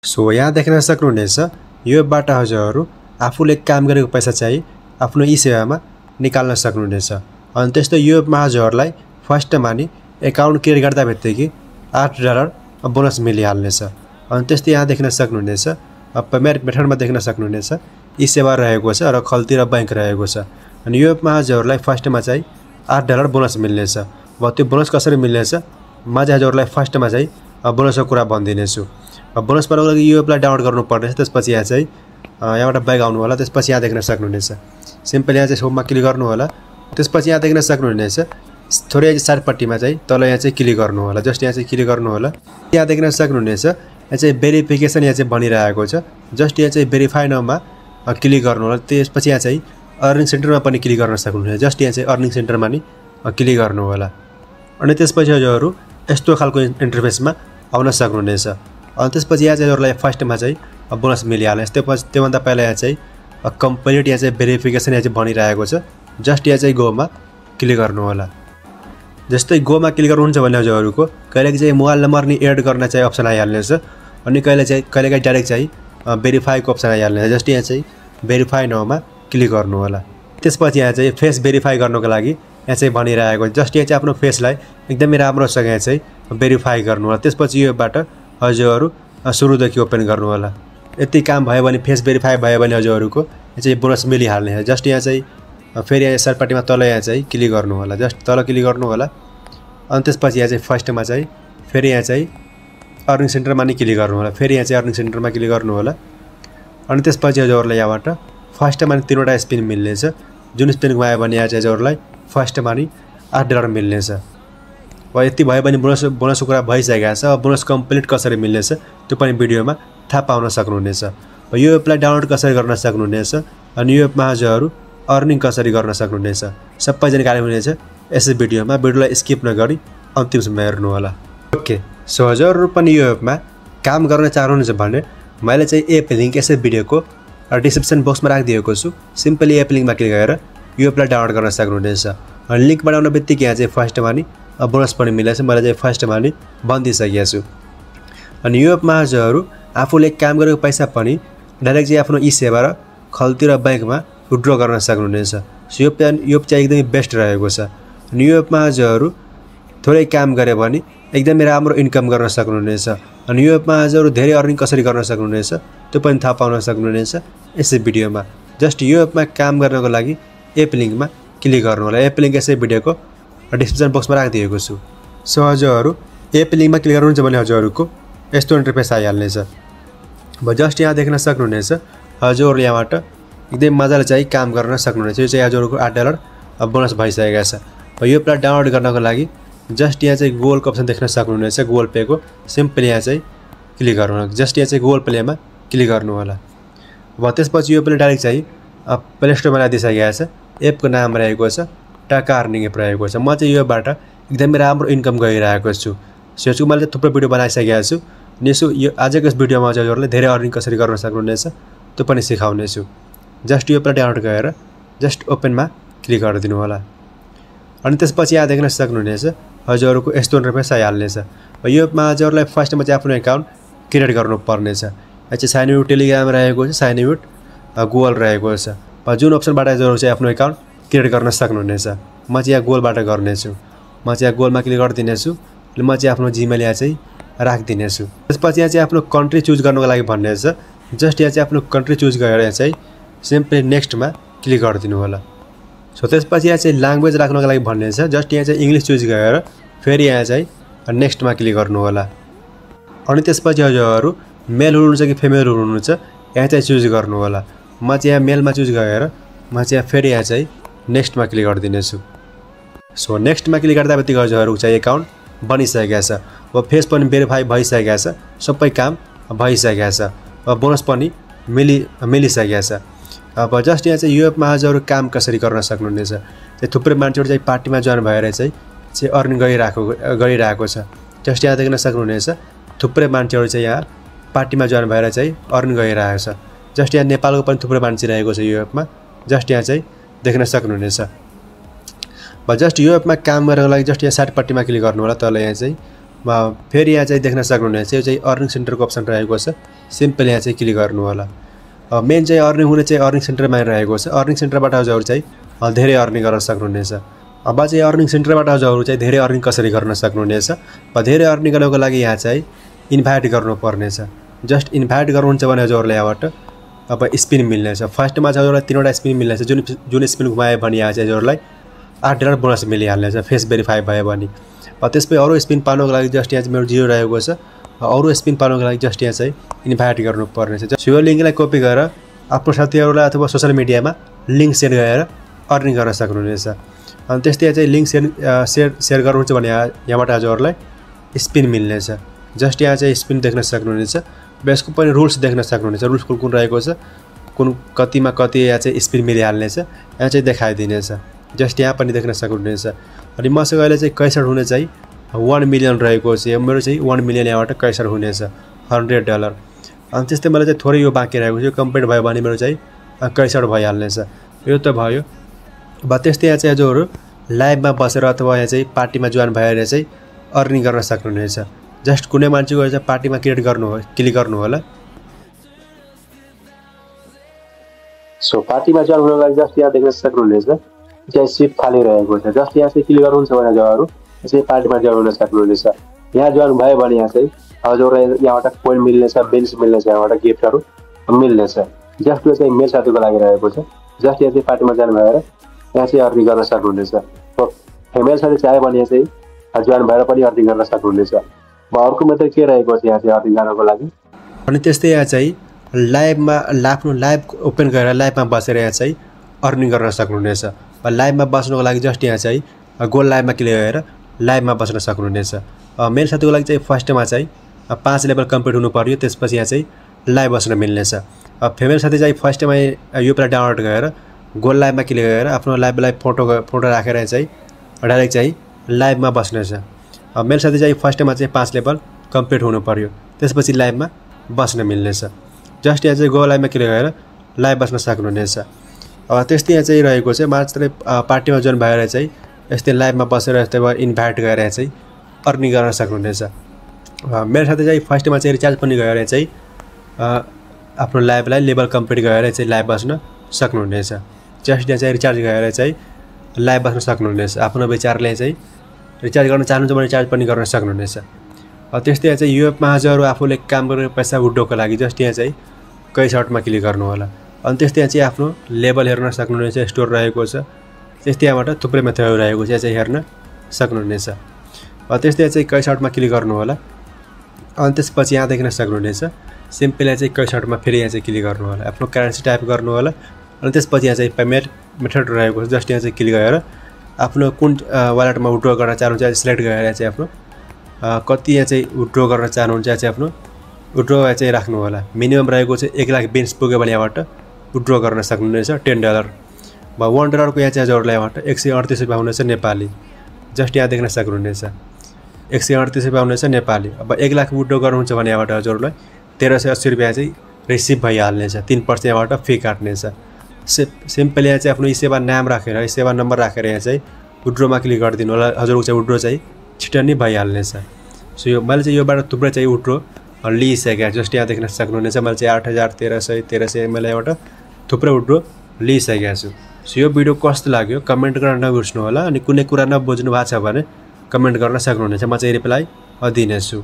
So यहाँ देख्न सक्नुहुनेछ यो एपबाट हजुरहरू आफूले काम गरेको पैसा चाहिँ आफ्नो ई-सेवामा निकाल्न सक्नुहुनेछ। अनि त्यस्तै यो एपमा हजुरहरूलाई फर्स्टमा नि एकाउन्ट क्रिएट गर्दा बित्तिकै $8 बोनस मिलिहाल्नेछ। अनि त्यस्तै यहाँ देख्न सक्नुहुनेछ पेमेन्ट मेथडमा देख्न सक्नुहुनेछ ई-सेवा रहेको छ र खल्ती र बैंक रहेको छ। अनि यो एपमा हजुरहरूलाई फर्स्टमा चाहिँ $8 बोनस मिल्नेछ। अब त्यो बोनस कसरी मिल्नेछ म चाहिँ हजुरहरूलाई फर्स्टमा चाहिँ बोनसको कुरा भन्दिनेछु। बोनस पाउनको लागि यो एपलाई डाउनलोड गर्नुपर्नेछ। त्यसपछि यहाँ चाहिँ यहाँबाट ब्याक आउनु होला। त्यसपछि यहाँ देख्न सक्नुहुनेछ सिम्पल यहाँ चाहिँ होममा क्लिक गर्नु होला। त्यसपछि यहाँ देख्न सक्नुहुनेछ थोरै साइडपट्टिमा चाहिँ तल यहाँ चाहिँ क्लिक गर्नु होला। जस्ट यहाँ चाहिँ क्लिक गर्नु होला। यहाँ देख्न सक्नुहुनेछ यहाँ चाहिँ भेरिफिकेसन यहाँ चाहिँ बनिरहेको छ। जस्ट यहाँ चाहिँ भेरिफाई नाउमा क्लिक गर्नु होला। त्यसपछि यहाँ चाहिँ अर्निङ सेन्टरमा पनि क्लिक गर्न सक्नुहुनेछ। जस्ट यहाँ चाहिँ अर्निङ सेन्टरमा नि क्लिक गर्नु होला। अनि त्यसपछि हजुरहरू यस्तो खालको इन्टरफेसमा आउन सक्नुहुनेछ। अनि त्यसपछि यहाँ चाहिँ हजुरलाई फर्स्टमा चाहिँ बोनस मिलिहाल्छ। त्योभन्दा पहिला यहाँ चाहिँ कम्प्लिट यहाँ चाहिँ भेरिफिकेसन यहाँ चाहिँ बनिरहेको छ। जस्ट यहाँ चाहिँ गोमा क्लिक गर्नु होला। जस्तै गोमा क्लिक गर्नुहुन्छ भने हजुरहरूको कहिलेकाहीँ चाहिँ मोबाइल नम्बर नि एड गर्न चाहिँ अप्सन आइहाल्नेछ। अनि कहिलेकाहीँ डाइरेक्ट चाहिँ भेरिफाईको अप्सन आइहाल्नेछ। जस्ट यहाँ चाहिँ भेरिफाई नाउमा क्लिक गर्नु होला। त्यसपछि यहाँ चाहिँ फेस भेरिफाई गर्नको लागि यहाँ चाहिँ भनिरहेको जस्ट यहाँ चाहिँ आफ्नो फेसलाई एकदमै राम्रोसँग यहाँ चाहिँ भेरिफाई गर्नु होला। त्यसपछि यो एपबाट हजुरहरू सुरुदेखि ओपन गर्नु होला। यति काम भयो भने फेस भेरिफाई भयो भने हजुरहरूको यहाँ चाहिँ बोनस मिलिहाल्ने। जस्ट यहाँ चाहिँ फेरि यहाँ साइडपट्टिमा तल यहाँ चाहिँ क्लिक गर्नु होला। जस्ट तल क्लिक गर्नु होला। अनि त्यसपछि यहाँ चाहिँ फर्स्टमा चाहिँ फेरि यहाँ चाहिँ अर्निङ सेन्टरमा नि क्लिक गर्नु होला। फेरि यहाँ चाहिँ अर्निङ सेन्टरमा क्लिक गर्नु होला। अनि त्यसपछि हजुरहरूलाई यहाँबाट फर्स्टमा नि 3वटा स्पिन मिल्नेछ। जुन स्पिन गयो भने यहाँ चाहिँ हजुरहरूलाई फर्स्टमा नि $8 मिल्नेछ। अब यति भयो भने बोनसको कुरा भइसकेको छ। अब बोनस कम्प्लिट कसरी मिल्नेछ त्यो पनि भिडियोमा थाहा पाउन सक्नुहुनेछ। यो एपलाई डाउनलोड कसरी गर्न सक्नुहुनेछ अनि यो एपमा हजुरहरू अर्निङ कसरी गर्न सक्नुहुनेछ सबै जानकारी हुनेछ यसै भिडियोमा। भिडियोलाई स्किप नगरी अन्तिमसम्म हेर्नु होला। ओके सो हजुरहरू पनि यो एपमा काम गर्न चाहनुहुन्छ भने मैले चाहिँ एप लिङ्क यसै भिडियोको डिस्क्रिप्सन बक्समा राखिदिएको छु। सिम्पली एप लिङ्कमा क्लिक गरेर यो एपलाई डाउनलोड गर्न सक्नुहुनेछ। अनि लिङ्क बनाउन बित्तिकै यहाँ चाहिँ फर्स्टमा नि बोनस पनि मिलेछ। मैले चाहिँ फर्स्टमा नि भनिदिइसकेको छु। अनि यो एपमा हजुरहरू आफूले काम गरेको पैसा पनि डाइरेक्ट चाहिँ आफ्नो ई-सेवा र खल्ती र बैंकमा विथड्र गर्न सक्नुहुनेछ। सो यो एप चाहिँ एकदमै बेस्ट रहेको छ। अनि यो एपमा हजुरहरू थोरै काम गरे भने एकदमै राम्रो इन्कम गर्न सक्नुहुनेछ। अनि यो एपमा हजुरहरू धेरै अर्निङ कसरी गर्न सक्नुहुनेछ त्यो पनि थाहा पाउन सक्नुहुनेछ यसै भिडियोमा। जस्ट यो एपमा काम गर्नको लागि एप लिङ्कमा क्लिक गर्नु होला। एप लिङ्क यसै भिडियोको डिस्क्रिप्सन बक्समा राखिदिएको छु। सो हजुरहरू एप लिङ्कमा क्लिक गर्नुहुन्छ भने हजुरहरूको यस्तो इन्टरफेस आइहाल्नेछ। अब जस्ट यहाँ देख्न सक्नुहुनेछ हजुरहरू यहाँबाट एकदम मजाले चाहिँ काम गर्न सक्नुहुनेछ। यो चाहिँ हजुरहरूको $8 बोनस भइसकेको छ। यो एपलाई डाउनलोड गर्नको लागि जस्ट यहाँ चाहिँ गुगलको अप्सन देख्न सक्नुहुनेछ। गुगल पेको सिम्पली यहाँ चाहिँ क्लिक गर्नु होला। जस्ट यहाँ चाहिँ गुगल प्लेमा क्लिक गर्नु होला। अब त्यसपछि यो पनि डाइरेक्ट चाहिँ प्ले स्टोरमा ल्याइदिइसकेको छ। एपको नाम रहेको छ टाका अर्निङ एप रहेको छ। म चाहिँ योबाट एकदमै राम्रो इन्कम गरिरहेको छु। सो मैले थुप्रो भिडियो बनाइसकेको छु। यो आजको यस भिडियोमा चाहिँ हजुरहरूले धेरै अर्निङ कसरी गर्न सक्नुहुनेछ त्यो पनि सिकाउनेछु। जस्ट यो एपलाई डाउनलोड गरेर जस्ट ओपनमा क्लिक गरिदिनु होला। अनि त्यसपछि यहाँ देख्न सक्नुहुनेछ हजुरहरूको यस्तो इन्टरफेस आइहाल्नेछ। यो एपमा हजुरहरूलाई फर्स्टमा चाहिँ आफ्नो एकाउन्ट क्रिएट गर्नुपर्नेछ। यहाँ चाहिँ साइन इन विथ टेलिग्राम रहेको छ, साइन इन विथ गुगल रहेको छ। जुन अप्सनबाट हजुरहरू चाहिँ आफ्नो एकाउन्ट क्रिएट गर्न सक्नुहुनेछ। म चाहिँ यहाँ गुगलबाट गर्नेछु। म चाहिँ यहाँ गुगलमा क्लिक गरिदिनेछु। म चाहिँ आफ्नो जिमेल यहाँ चाहिँ राखिदिनेछु। त्यसपछि यहाँ चाहिँ आफ्नो कन्ट्री चुज गर्नको लागि भन्नेछ। जस्ट यहाँ चाहिँ आफ्नो कन्ट्री चुज गरेर यहाँ चाहिँ सिम्पली नेक्स्टमा क्लिक गरिदिनु होला। सो त्यसपछि यहाँ चाहिँ ल्याङ्ग्वेज राख्नको लागि भन्नेछ। जस्ट यहाँ चाहिँ इङ्ग्लिस चुज गरेर फेरि यहाँ चाहिँ नेक्स्टमा क्लिक गर्नु होला। अनि त्यसपछि हजुरहरू मेल हुनुहुन्छ कि फिमेल हुनुहुन्छ यहाँ चाहिँ चुज गर्नु होला। म चाहिँ यहाँ मेलमा चुज गरेर म चाहिँ यहाँ फेरि यहाँ चाहिँ नेक्स्टमा क्लिक गरिदिनेछु। सो नेक्स्टमा क्लिक गर्दा बित्तिकै हजुरहरूको चाहिँ एकाउन्ट बनिसकेको छ। अब फेस पनि भेरिफाई भइसकेको छ। सबै काम भइसकेको छ। अब बोनस पनि मिलिसकेको छ। अब जस्ट यहाँ चाहिँ यो एपमा हजुरहरू काम कसरी गर्न सक्नुहुनेछ चाहिँ थुप्रै मान्छेहरू चाहिँ पार्टीमा जोइन भएर चाहिँ अर्निङ गरिरहेको छ। जस्ट यहाँ देख्न सक्नुहुनेछ थुप्रै मान्छेहरू चाहिँ यहाँ पार्टीमा जोइन भएर चाहिँ अर्निङ गरिरहेको छ। जस्ट यहाँ नेपालको पनि थुप्रै मान्छे रहेको छ यो एपमा। जस्ट यहाँ चाहिँ देख्न सक्नुहुनेछ। जस्ट यो एपमा काम गर्नको लागि जस्ट यहाँ साइडपट्टिमा क्लिक गर्नु होला। तल यहाँ चाहिँ फेरि यहाँ चाहिँ देख्न सक्नुहुनेछ यो चाहिँ अर्निङ सेन्टरको अप्सन रहेको छ। सिम्पल यहाँ चाहिँ क्लिक गर्नु होला। मेन चाहिँ अर्निङ हुने चाहिँ अर्निङ सेन्टरमा रहेको छ। अर्निङ सेन्टरबाट हजुरहरू चाहिँ धेरै अर्निङ गर्न सक्नुहुनेछ। अब चाहिँ अर्निङ सेन्टरबाट हजुरहरू चाहिँ धेरै अर्निङ कसरी गर्न सक्नुहुनेछ। धेरै अर्निङ गर्नको लागि यहाँ चाहिँ इन्भाइट गर्नुपर्नेछ। जस्ट इन्भाइट गर्नुहुन्छ भने हजुरहरूलाई यहाँबाट अब स्पिन मिल्नेछ। फर्स्टमा चाहिँ हजुरलाई 3वटा स्पिन मिल्नेछ। जुन स्पिन घुमायो भने यहाँ चाहिँ हजुरलाई $8 बोनस मिलिहाल्नेछ फेस भेरिफाई भयो भने। त्यसपछि अरू स्पिन पाउनको लागि जस्ट यहाँ चाहिँ मेरो 0 रहेको छ। अरू स्पिन पाउनको लागि जस्ट यहाँ चाहिँ इन्भाइट गर्नुपर्नेछ। यो लिङ्कलाई कपी गरेर आफ्नो साथीहरूलाई अथवा सोसियल मिडियामा लिङ्क सेयर गरेर अर्निङ गर्न सक्नुहुनेछ। अनि त्यस्तै यहाँ चाहिँ लिङ्क सेयर गर्नुहुन्छ भने यहाँबाट हजुरहरूलाई स्पिन मिल्नेछ। जस्ट यहाँ चाहिँ स्पिन देख्न सक्नुहुनेछ। यसको पनि रुल्स देख्न सक्नुहुनेछ। रुल्स कुन रहेको छ, कुन कतिमा कति यहाँ चाहिँ स्पिन मिलिहाल्नेछ यहाँ चाहिँ देखाइदिनेछ। जस्ट यहाँ पनि देख्न सक्नुहुनेछ। अनि मसँग अहिले चाहिँ कैसर हुने चाहिँ 1 मिलियन रहेको छ। मेरो चाहिँ 1 मिलियन यहाँबाट कैसर हुनेछ $100। अनि त्यस्तै मलाई चाहिँ थोरै यो बाँकी रहेको छ। कम्प्लिट भयो भने मेरो चाहिँ कैसर भइहाल्नेछ। यो त भयो। अब त्यस्तै यहाँ चाहिँ हजुरहरू लाइभमा बसेर अथवा यहाँ चाहिँ पार्टीमा जोइन भएर चाहिँ अर्निङ गर्न सक्नुहुनेछ। जस्ट कुनै मान्छेको चाहिँ पार्टीमा क्लिक गर्नु होला। सो पार्टीमा जोइन हुनको लागि जस्ट यहाँ देख्न सक्नुहुनेछ चाहिँ सिट खाली रहेको छ। जस्ट यहाँ चाहिँ क्लिक गर्नुहुन्छ भने हजुरहरू चाहिँ पार्टीमा जोइन हुन सक्नुहुनेछ। यहाँ जोइन भयो भने यहाँ चाहिँ हजुरलाई यहाँबाट पोइन्ट मिल्नेछ, बेन्च मिल्नेछ, यहाँबाट गिफ्टहरू मिल्नेछ। जस्ट यो चाहिँ मेरो साथीको लागि रहेको छ। जस्ट यहाँ चाहिँ पार्टीमा जोइन भएर यहाँ चाहिँ अर्निङ गर्न सक्नुहुनेछ। फेमेल साथी चाह्यो भने चाहिँ जोइन भएर पनि अर्निङ गर्न सक्नुहुनेछ। अर्को मेथड के रहेको छ यहाँ चाहिँ अर्निङ गर्नको लागि। अनि त्यस्तै यहाँ चाहिँ लाइभमा आफ्नो लाइभ ओपन गरेर लाइभमा बसेर यहाँ चाहिँ अर्निङ गर्न सक्नुहुनेछ। लाइभमा बस्नको लागि जस्ट यहाँ चाहिँ गो लाइभमा क्लिक गरेर लाइभमा बस्न सक्नुहुनेछ। मेरो साथीको लागि चाहिँ फर्स्टमा चाहिँ 5 लेभल कम्प्लिट हुनु पर्यो। त्यसपछि यहाँ चाहिँ लाइभ बस्न मिल्नेछ। फेमेल साथी चाहिँ फर्स्टमा यो प्लेट डाउनलोड गरेर गो लाइभमा क्लिक गरेर आफ्नो लाइभलाई फोटो राखेर चाहिँ डाइरेक्ट चाहिँ लाइभमा बस्नेछ। मेरो साथी चाहिँ फर्स्टमा चाहिँ 5 लेभल कम्प्लिट हुनु पर्यो। त्यसपछि लाइभमा बस्न मिल्नेछ। जस्ट यहाँ चाहिँ गो लाइभमा क्लिक गरेर लाइभ बस्न सक्नुहुनेछ। त्यस्तै यहाँ चाहिँ रहेको छ। मात्रै पार्टीमा जोइन भएर चाहिँ यस्तै लाइभमा बसेर यस्तै इन्भाइट गरेर चाहिँ अर्निङ गर्न सक्नुहुनेछ। मेरो साथी चाहिँ फर्स्टमा चाहिँ रिचार्ज पनि गरेर चाहिँ आफ्नो लाइभलाई लेभल कम्प्लिट गरेर चाहिँ लाइभ बस्न सक्नुहुनेछ। जस्ट यहाँ चाहिँ रिचार्ज गरेर चाहिँ लाइभ बस्न सक्नुहुनेछ। आफ्नो विचारले चाहिँ रिचार्ज गर्न चाहनुहुन्छ भने रिचार्ज पनि गर्न सक्नुहुनेछ। त्यस्तै यहाँ चाहिँ यो एपमा हजुरहरू आफूले काम गरेर पैसा उड्नको लागि जस्ट यहाँ चाहिँ कैसर्टमा क्लिक गर्नु होला। अनि त्यस्तै यहाँ चाहिँ आफ्नो लेभल हेर्न सक्नुहुनेछ। स्टोर रहेको छ। त्यस्तै यहाँबाट थुप्रै मेथडहरू रहेको छ, यहाँ चाहिँ हेर्न सक्नुहुनेछ। त्यस्तै यहाँ चाहिँ कैसर्टमा क्लिक गर्नु होला। अनि त्यसपछि यहाँ देख्न सक्नुहुनेछ सिम्पल यहाँ चाहिँ कैसर्टमा फेरि यहाँ चाहिँ क्लिक गर्नु होला। आफ्नो करेन्सी टाइप गर्नु होला। अनि त्यसपछि यहाँ चाहिँ पेमेन्ट मेथड रहेको छ। जस्ट यहाँ चाहिँ क्लिक गरेर आफ्नो कुन वालेटमा विथड्र गर्न चाहनुहुन्छ सिलेक्ट गरेर चाहिँ आफ्नो कति यहाँ चाहिँ विथड्र गर्न चाहनुहुन्छ चाहिँ आफ्नो विथड्र चाहिँ राख्नु होला। मिनिमम रहेको चाहिँ 1 लाख बेन्च पुग्यो भने यहाँबाट विथड्र गर्न सक्नुहुनेछ $10। $1 को यहाँ चाहिँ हजुरहरूलाई यहाँबाट 138 रुपियाँ हुनेछ नेपाली। जस्ट यहाँ देख्न सक्नुहुनेछ 138 रुपियाँ हुनेछ नेपाली। अब 1 लाख विथड्र गर्नुहुन्छ भने यहाँबाट हजुरहरूलाई 1380 रुपियाँ चाहिँ रिसिभ भइहाल्नेछ। 3% यहाँबाट फी काट्नेछ। सिम्पल यहाँ चाहिँ आफ्नो ई सेवा नाम राखेर ई सेवा नम्बर राखेर यहाँ चाहिँ विथड्रमा क्लिक गरिदिनु होला। हजुरको चाहिँ विथड्र चाहिँ छिटो नै भइहाल्नेछ। सो यो मैले चाहिँ योबाट थुप्रै चाहिँ विथड्र लिइसकेँ। जस्ट यहाँ देख्न सक्नुहुनेछ मैले चाहिँ 8,1300 मैले यहाँबाट थुप्रै विथड्र लिइसकेको छु। सो यो भिडियो कस्तो लाग्यो कमेन्ट गर्न नबिर्सनु होला। अनि कुनै कुरा नबुझ्नु भएको छ भने कमेन्ट गर्न सक्नुहुनेछ। म चाहिँ रिप्लाई दिनेछु।